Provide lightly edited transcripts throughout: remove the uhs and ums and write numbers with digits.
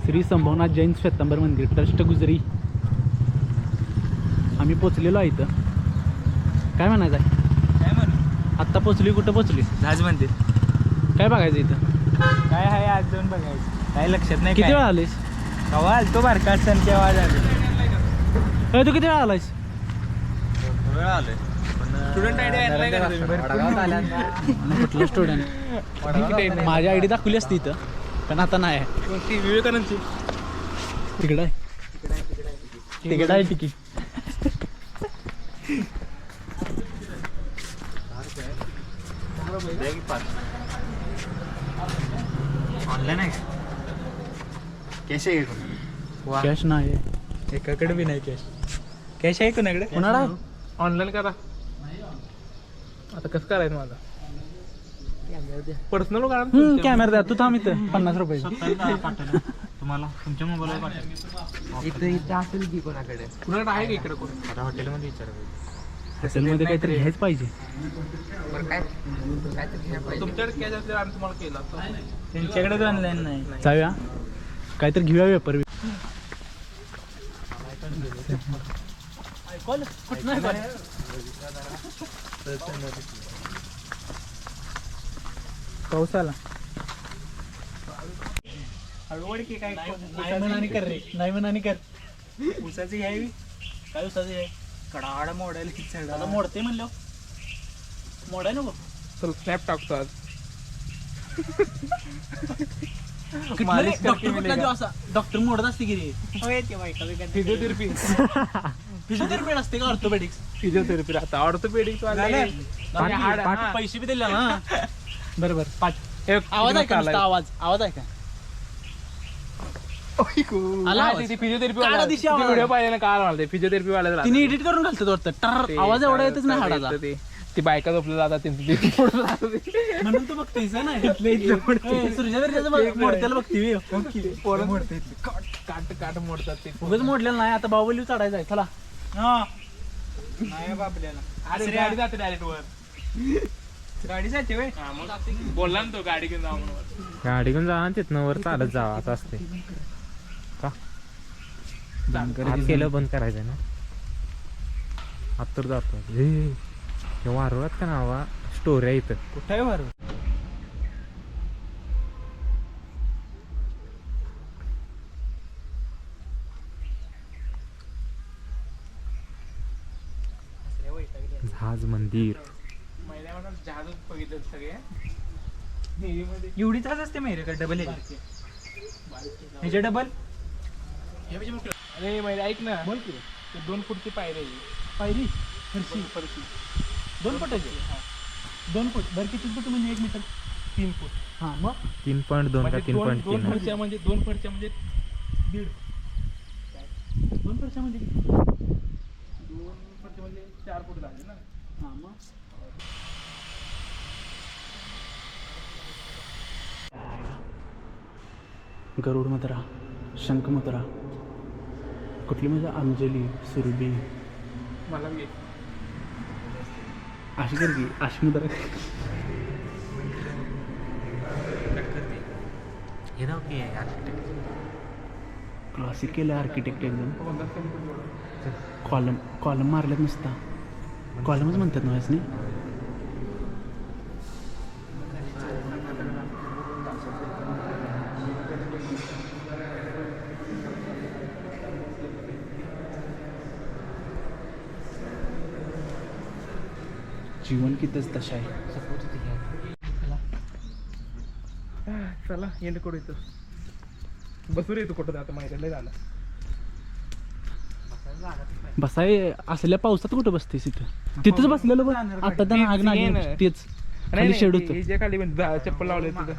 श्री संभवनाथ जैन श्वेतांबर मंदिर ट्रस्ट गुजरी. आम्ही पोचलेलो आहे इथं. काय म्हणायचं आहे? काय म्हणू आत्ता पोचली. कुठं पोचली? जहाज मंदिर. काय बघायचं इथं? काय आहे आज जाऊन बघायचं. काय लक्षात नाही. किती वेळ आलीस? कवा आलतो बारका सण तेव्हा झालं. तू किती वेळा आलायस? वेळ आलोय. स्टुडंट कुठला स्टुडंट? माझी आयडी दाखवली असती इथं पण आता नाही आहे. विवेकानंदची तिकडं आहे. तिकडं आहे तिकीट. ऑनलाईन आहे कॅश आहे कॅश नाही. एकाकडे बी नाही कॅश. कॅश आहे कोणाकडे? कोणाला? ऑनलाईन करा. आता कसं करायचं माझा पर्सनल करा. कॅमेरा द्या. तू थांब इथं. 50 रुपये तुम्हाला तुमच्या मोबाईलवर इथं असेल की कोणाकडे आहे का इकडे कोण? आता हॉटेलमध्ये विचारा. हॉटेलमध्ये काहीतरी घ्यायच पाहिजे. तुमच्याकडे कॅश असल्यावर आम्ही तुम्हाला केला. त्यांच्याकडेच ऑनलाईन नाही. जाऊया काहीतरी घेऊया पेपर. पाऊस आला. हळूहळू की काय नाही म्हणानी कर रे. नाही म्हणानी कर. उसाची घ्यावी. काय उसाचं आहे? कडाड मोडायला आता मोडते म्हणलं. मोडाय नको. चल स्नॅप टाकतो आज. डॉक्टर मोडत असते की रे. फिजिओथेरपी. फिजिओथेरपी असते का? ऑर्थोपेडिक्स. फिजिओथेरपी आता ऑर्थोपेडिक्स पैसे बी दिले ना. बरोबर. आवाज आहे का? आवाज आहे का? फिजिओथेरपी व्हिडिओ पाहिजे ना. काय मला फिजिओथेरपी वाला तिने एडिट करून घालतात वाटतं. आवाज एवढा येतच नाही हाडाचा. ती बायका झोपल्या जातात. म्हणून तू बघतेस ना. मोडत्याला बघते. काट मोडतात ते. उगाच मोडलेलं नाही. आता बाहुबली चढायचं आहे. चला. नाही बापल्याला. अरे गाडी जाते डायरेक्ट वर. गाडी जाते वय. बोलला ना तो गाडी घेऊन जाऊ म्हणून. गाडी घेऊन जा तिथनं वर चालत जावा असं असते का? केलं बंद करायचं ना. आत्तर जातो वारवात का नावा स्टोरी आहे इथं. कुठं आहे वारू? जहाज मंदिर. जहाज बघितलं सगळे. एवढी जहाज असते माहिती का? डबल ह्याच्या डबल. अरे माहिती ऐक ना. बोल की. 2 फूटची पायरी. पायरी फरशी 2 फुटाची. 2 फूट. बरं किती फूट म्हणजे 1 मीटर? 3 फूट. हां मग 3.2 का 3.3. 2 फरच्या म्हणजे 1.5 1.5. 2 फरशा म्हणजे 2 फरच्या म्हणजे 4 फूट झाले ना. हां मग गरुड मुद्रा, शंख मुद्रा, कुठली म्हणजे अंजली, सुरभी. मला घे. अशी कर की. अशी मुद्रा. क्लासिकल आर्किटेक्ट एकदम. कॉलम मारल्यात नुसता. कॉलमच म्हणतात ना यासनी. जीवन कितीच तशा आहे. चला येणं करू इथं. बसून येतो कुठं आता माहिती झालं. बसाय असल्या पावसात कुठं बसतेस इथं? तिथंच बसलेलो बघ. आता तर आग नाही तेच खाली शेड होतं. जे खाली चप्पल लावले तिथं.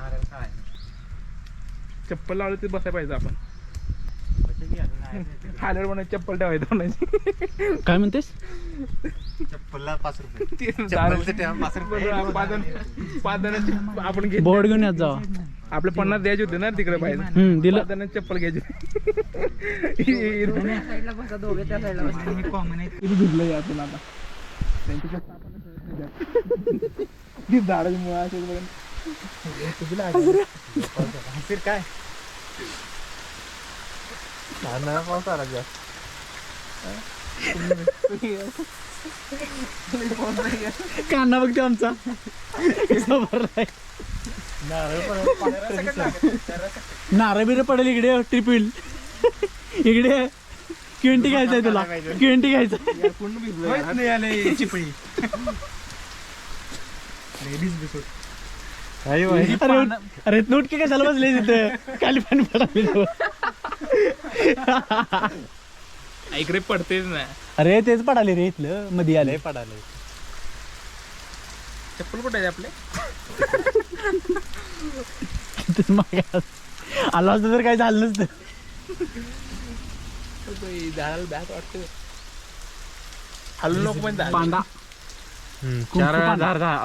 चप्पल लावले ते बसाय पाहिजे आपण. खाल्यावर म्हणा चप्पल ठेवायचं म्हणायची. काय म्हणतेस? चप्पलला 5 रुपये. आपण घेतो. बोर्ड घेऊन यात जावा. आपले 50 द्यायचे होते ना तिकडे पाहिजे. दिलं. चप्पल घ्यायची. भिजलं यातून आता. झाडाची मुळा असेल काय पाऊस आला जास्त. कान्हा बघतो आमचा कसा भरलाय. नारळ बिरं पडेल इकडे ट्रिप येईल इकडे. क्वेंटी घ्यायचंय तुला, क्वेंटी घ्यायचं. चिपळी अरे नोटके कशाला बसले तिथं खाली पाणी पडायला. इकडे पडतेच ना. अरे तेच पडाले रे इथलं मध्ये आले. पडाले. चप्पल कुठे आहे आपले? आला असतं तर काही झालं नसतं. झाडाला बॅट वाटतं. हल्लो नको पण झालं. पांडा चार वेळा पांडा. धार धार.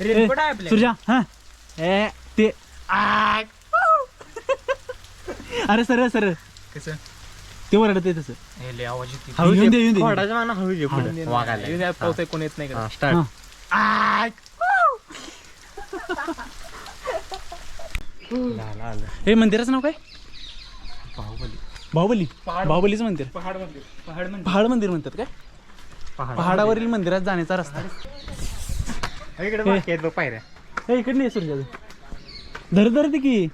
रेनकोट आहे आपल्या. सुरजा हा ए ते अरे सर सर कसं ते वरडते तसं. आवाज येते. हळू येऊन दे, येऊन दे. पाऊस कोण येत नाही का? हा. हे मंदिराचं नाव काय? बाहुबली. बाहुबलीचं मंदिर. पहाड मंदिर म्हणतात काय? पहाडावरील मंदिरात जाण्याचा रस्ता. इकडे बाकी आहेत बघ पायऱ्या. हे इकडे नाही सुरजा. धर धर ते की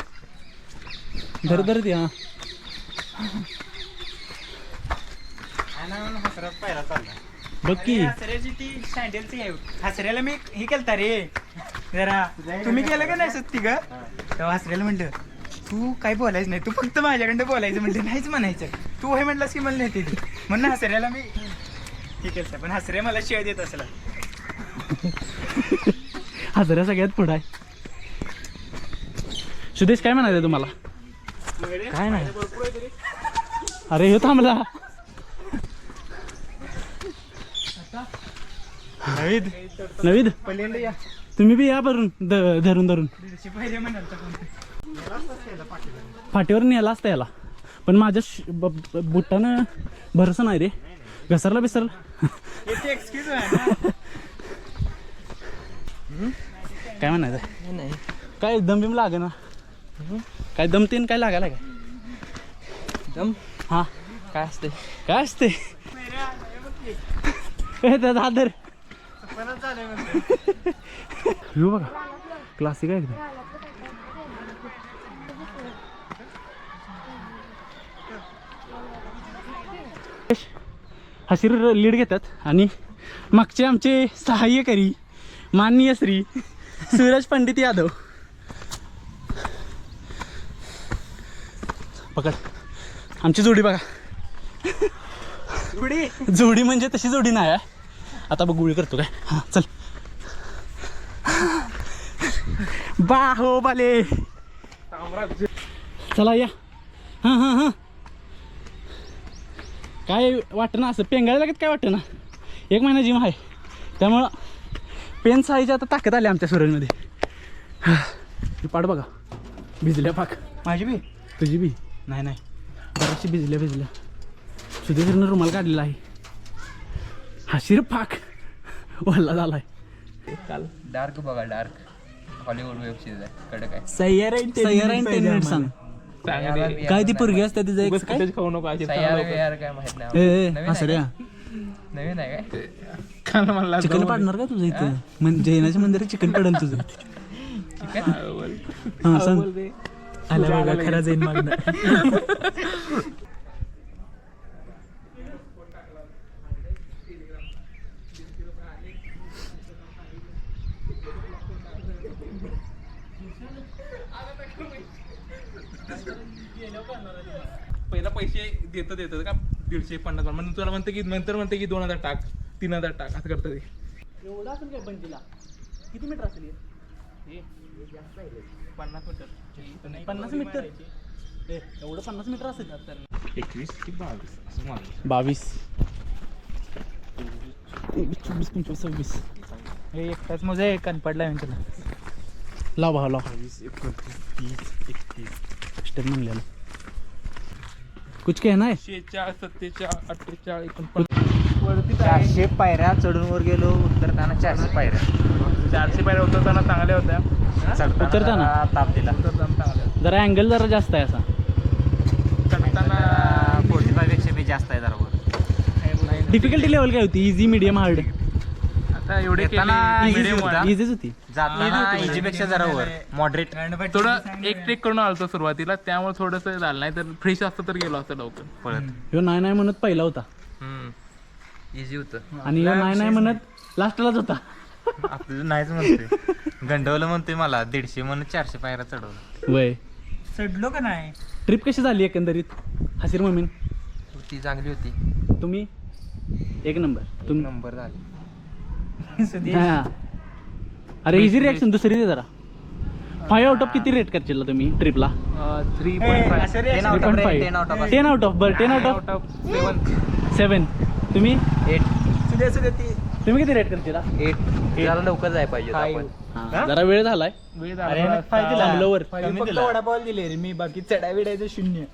धर ते. हा पायरा चालला. बघ की. हसऱ्याची ती सँडलची आहे. हसऱ्याला मी हे केलता रे जरा. तुम्ही केलं का नाही सत्ती ग? तेव्हा हसऱ्याला म्हटलं तू काय बोलायचं नाही, तू फक्त माझ्याकडं बोलायचं म्हटलं. नाहीच म्हणायचं. तू होय म्हटलंस की मला नाही ते म्हणून हसऱ्याला मी हे केलं. पण हसऱ्या मला शिवाय देत असला. हसऱ्या सगळ्यात पुढं आहे. सुदेश काय म्हणायचं तुम्हाला? काय नाही. अरे हे थांबला. नवीद नवीद तुम्ही बी या भरून धरून धरून. पहिले म्हणाल फाटीवर नेला असता याला, पण माझ्या बुटानं भरोसा नाही रे. घसरला बिसरला. एक्सक्यूज आहे ना. काय म्हणायचं? काय दम बिम लागे ना? काय दम तीन काय लागायला काय? दम हा काय असते? काय असते? दादर हो बघा क्लासिक आहे एकदम. हसीर लीड घेतात आणि मागचे आमचे सहाय्यकारी माननीय श्री सूरज पंडित यादव. पकड आमची जोडी बघा. जोडी म्हणजे तशी जोडी नाही आहे. आता बघ गुळी करतो काय. हा चल. बाले चला या. हां हां हां काय वाटतं ना असं पेंगायला लागत काय वाटतं ना. 1 महिना जिम आहे त्यामुळं पेन साईज आता ताकद आली आमच्या सुरेंमध्ये. पाड बघा भिजल्या पाक. माझी बी तुझी बी नाही नाही बऱ्याचशी भिजल्या. सुधीरनं रुमाल काढलेला आहे. हशीर पाक वल्ला झालाय. डार्क बघा. डार्क हॉलिवूड वेब सिरीज आहे. कडक आहे. सय्यार एंटरटेनमेंट सांग. काय ती पोरगी असते तिचं एक काय? खाऊ नको अशी यार काय माहित नाही. ए हसऱ्या नवीन आहे काय? काल मला चिकन पाडणार का तुझं इथं? जैनाच्या मंदिरात चिकन पडेल तुझं. हा सांग. आला बघा खरा जैन मागणार. पहिला पैसे देतं का 150-50 मग तुला म्हणते की नंतर म्हणते की 2000 टाक 3000 टाक असं करतं ते. एवढा असेल काय बंजीला? किती मीटर असेल? 50 मीटर 50 मीटर. एवढं 50 मीटर असेल. 21 की 22 असं मला 22 24 25 26 हे एकटाच मजा कान पडला मी तुला. लाव भाव लाव. 29, 29, 30, 31. स्टेप म्हणलेलं कुछ कहना है? 46 47 48 49 वरती 400 पायऱ्या चढून वर गेलो, उतरताना 400 पायऱ्या. 400 पायऱ्या उतरताना चांगल्या होत्या, चढताना उतरताना? जरा ताप दिला. उतरताना चांगल्या होत्या. जरा अँगल जरा जास्त आहे असा. चढताना 45 पेक्षा बी जास्त आहे जरा वर. डिफिकल्टी लेवल काय होती? Easy, medium, hard? आता एवढे येताना easy मीडियम होता. इझीच होती. जाताना इजी पेक्षा जरा वर, मॉडरेट. थोडं एक ट्रेक करून आलो सुरुवातीला, त्यामुळे थोडस झालं, नाही तर फ्रेश असतं तर गेलो असतं लवकर. पळत. ह्यो नाही म्हणत पहिला होता इझी होतं. आणि ह्यो नाही म्हणत लास्टलाच होता. आपलं नाहीच म्हणतोय, गंडवलं म्हणतोय मला 150 म्हणून 400 पायऱ्या चढवलं. वय चढलो का नाही? ट्रिप कशी झाली एकंदरीत? हसीर ममीन ती चांगली होती, तुम्ही? एक नंबर. तुम्ही? नंबर झाली. हा. अरे इझी रिॲक्शन दुसरी दे जरा. 5 आउट ऑफ किती रेट करशील तुम्ही ट्रिपला? 3.5 10 out of 10 out of 10 out of. बरं 10 आउट ऑफ आउट ऑफ 7. तुम्ही? 8. तुम्ही किती रेट करशील? 8 जरा लवकर जाय पाहिजे होतं आपण. हा, जरा वेळ झालाय. वेळ अरे झाला. फायदा चांगलं वर. फक्त वडापाव दिले रे मी, बाकी चढा बिडायचं 0.